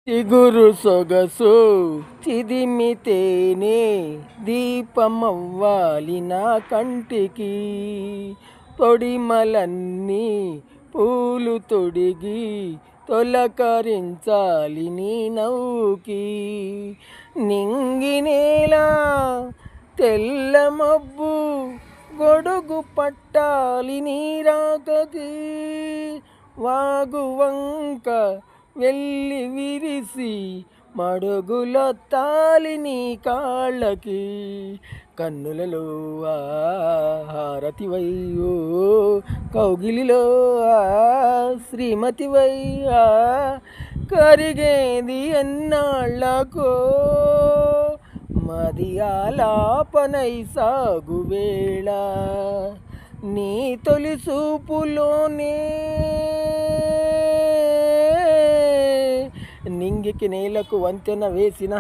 చిగురు సొగసు చిదిమితేనే దీపమవ్వాలి నా కంటికి. తొడిమలన్నీ పూలు తొడిగి తొలకరించాలి నీ నవ్వుకి. నింగినేల తెల్ల మబ్బు గొడుగు పట్టాలి నీ రాకకి. వాగువంక వెళ్ళి విరిసి మడుగులొత్తాలి నీ కాళ్ళకి. కన్నులలో హారతివయ్యో కౌగిలిలో శ్రీమతివై కరిగేది ఎన్నాళ్ళకో. మది ఆలాపనై సాగువేళ నీ తొలి చూపులోనే. నింగికి నేలకు వంతెన వేసిన